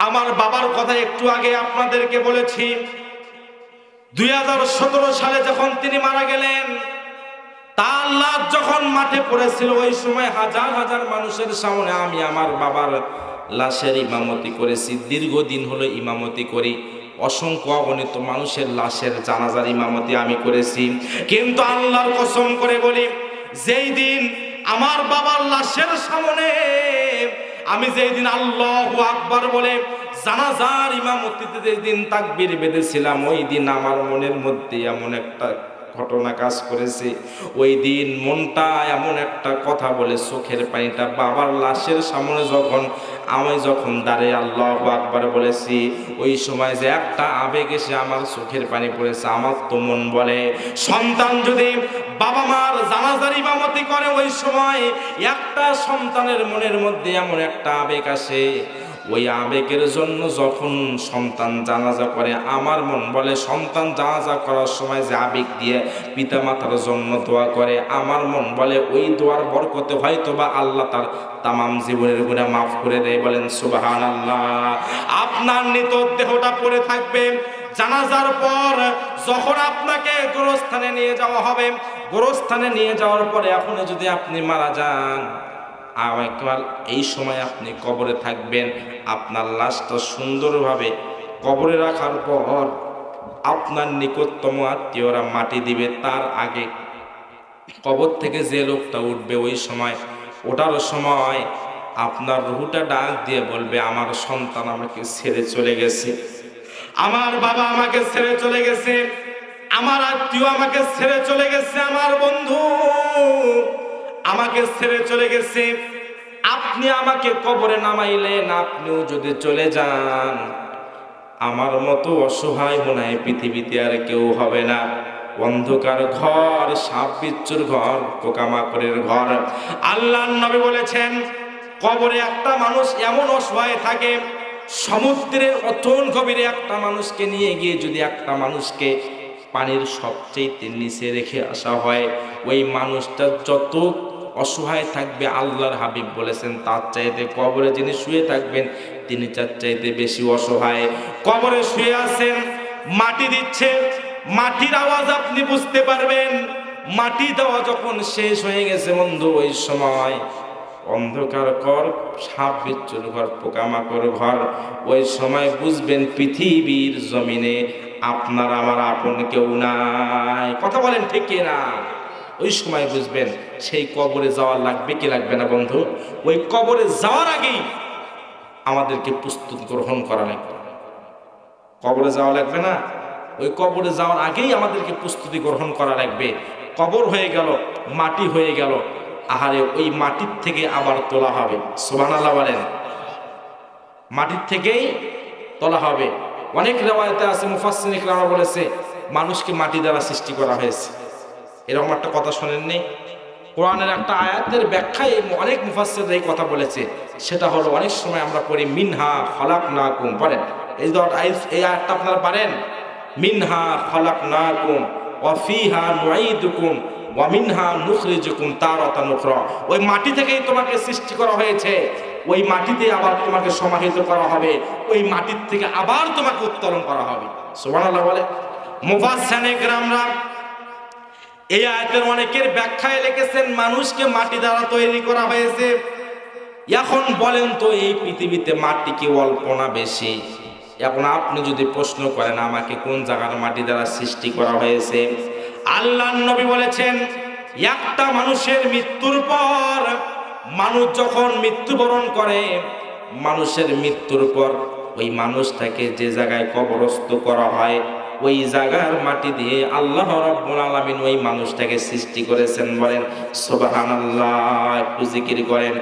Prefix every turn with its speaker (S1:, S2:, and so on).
S1: আমার বাবার কথা একটু আগে আপনাদেরকে বলেছি। 2017 সালে যখন তিনি মারা গেলেন, তার লাশ যখন মাঠে পড়েছিল, ওই সময় হাজার হাজার মানুষের সামনে আমি আমার বাবার লাশের ইমামতি করেছি। দীর্ঘদিন হলো ইমামতি করি, অসংখ্য অগণিত মানুষের লাশের জানাজার ইমামতি আমি করেছি। কিন্তু আল্লাহর কসম করে বলি, যেই দিন আমার বাবার লাশের সামনে আমি যেই দিন আল্লাহু আকবার বলে জানাজার ইমামতিতে যেদিন তাকবীর বেঁধেছিলাম, ওই দিন আমার মনের মধ্যে এমন একটা ঘটনা কাজ করেছে। ওই দিন মনটা এমন একটা কথা বলে, চোখের পানিটা বাবার লাশের সামনে আমি যখন দাঁড়িয়ে আল্লাহু আকবার বলেছি, ওই সময় যে একটা আবেগ এসে আমার চোখের পানি পড়েছে। আমার তো মন বলে, সন্তান যদি বাবা মার জানাজার ইমামতি করে, ওই সময় একটা সন্তানের মনের মধ্যে এমন একটা আবেগ আসে, ওই আবেগের জন্য যখন সন্তান জানাজা করে, আমার মন বলে সন্তান জানাজা করার সময় যে আবেগ দিয়ে পিতামাতার জন্য দোয়া করে, আমার মন বলে ওই দোয়ার বরকতে হয়তোবা আল্লাহ তার তামাম জীবনের গুনাহ মাফ করে দেয়। বলেন সুবহানাল্লাহ। আপনার নিত দেহটা পড়ে থাকবে, জানাজার পর যখন আপনাকে গোরস্থানে নিয়ে যাওয়া হবে, গোরস্থানে নিয়ে যাওয়ার পরে এখন যদি আপনি মারা যান, এই সময় আপনি কবরে থাকবেন। আপনার লাশটা সুন্দরভাবে কবরে রাখার পর আপনার নিকটতম আত্মীয়রা মাটি দিবে। তার আগে কবর থেকে যে লোকটা উঠবে, ওই সময় ওঠার সময় আপনার রুহটা ডাক দিয়ে বলবে, আমার সন্তান আমাকে ছেড়ে চলে গেছে, আমার বাবা আমাকে ছেড়ে চলে গেছে, আমার আত্মীয় আমাকে ছেড়ে চলে গেছে, আমার বন্ধু আমাকে ছেড়ে চলে গেছে। আপনি আমাকে কবরে নামাইলেন, আপনিও যদি চলে যান, আমার মতো অসহায় মনে হয় পৃথিবীতে আর কেউ হবে না। অন্ধকার ঘর, সাপ বিচ্ছুর ঘর, পোকামাকড়ের ঘর। আল্লাহর নবী বলেছেন, কবরে একটা মানুষ এমন অসহায় থাকে, সমুদ্রের অতল গভীরে একটা মানুষকে নিয়ে গিয়ে যদি একটা মানুষকে পানির সবচেয়ে নিচে রেখে আসা হয়, ওই মানুষটা যত অসহায় থাকবে, আল্লাহর হাবিব বলেছেন তার চাইতে কবরে যিনি শুয়ে থাকবেন তিনি তার চাইতে বেশি অসহায়। কবরে শুয়ে আছেন, মাটি দিচ্ছে, মাটির আওয়াজ আপনি বুঝতে পারবেন। মাটি দেওয়া যখন শেষ হয়ে গেছে বন্ধু, ওই সময় অন্ধকার ঘর, সাপ বিচ্ছুর ঘর, পোকামাকড় ঘর, ওই সময় বুঝবেন পৃথিবীর জমিনে আপনার আমার আপন কেউ নাই। কথা বলেন ঠিক কিনা? ওই সময় বুঝবেন সেই কবরে যাওয়া লাগবে কি লাগবে না বন্ধু? ওই কবরে যাওয়ার আগেই আমাদেরকে প্রস্তুতি গ্রহণ করা লাগবে। কবরে যাওয়া লাগবে না, ওই কবরে যাওয়ার আগেই আমাদেরকে প্রস্তুতি গ্রহণ করা লাগবে। কবর হয়ে গেল, মাটি হয়ে গেল, আহারে ওই মাটির থেকে আবার তোলা হবে। সুবহানাল্লাহ বলেন। মাটির থেকেই তোলা হবে। অনেক রিওয়ায়াতে আছে, মুফাসসির ইকরাম বলেছে মানুষকে মাটি দ্বারা সৃষ্টি করা হয়েছে। এরকম একটা কথা শোনেননি? কোরআনের একটা আয়াতের ব্যাখ্যায় অনেক মুফাসসির এই কথা বলেছে। সেটা হলো, অনেক সময় আমরা পড়ি মিনহা খালাকনাকুম, পড়েন এই আয়াতটা আপনারা পারেন? মিনহা খালাকনাকুম ওয়া ফিহা নুঈদুকুম ওয়া মিনহা নুখরিজুকুম তারাতান উখরা। ওই মাটি থেকেই তোমাকে সৃষ্টি করা হয়েছে, ওই মাটিতে আবার তোমাকে সমাহিত করা হবে, ওই মাটির থেকে আবার তোমাকে উত্তোলন করা হবে। সুবহানাল্লাহ বলে। মুফাসসিরিনে কেরামরা এই আয়াতের অনেকের ব্যাখ্যায় লিখেছেন মানুষকে মাটি দ্বারা তৈরি করা হয়েছে। এখন বলেন তো, এই পৃথিবীতে মাটি কি অল্প না বেশি? এখন আপনি যদি প্রশ্ন করেন আমাকে কোন জায়গার মাটি দ্বারা সৃষ্টি করা হয়েছে, আল্লাহর নবী বলেছেন একটা মানুষের মৃত্যুর পর, মানুষ যখন মৃত্যুবরণ করে, মানুষের মৃত্যুর পর ওই মানুষটাকে যে জায়গায় কবরস্থ করা হয়, ওই জায়গার মাটি দিয়ে আল্লাহ রাব্বুল আলামিন ওই মানুষটাকে সৃষ্টি করেছেন। বলেন সুবহানাল্লাহ, একটু জিকির করেন।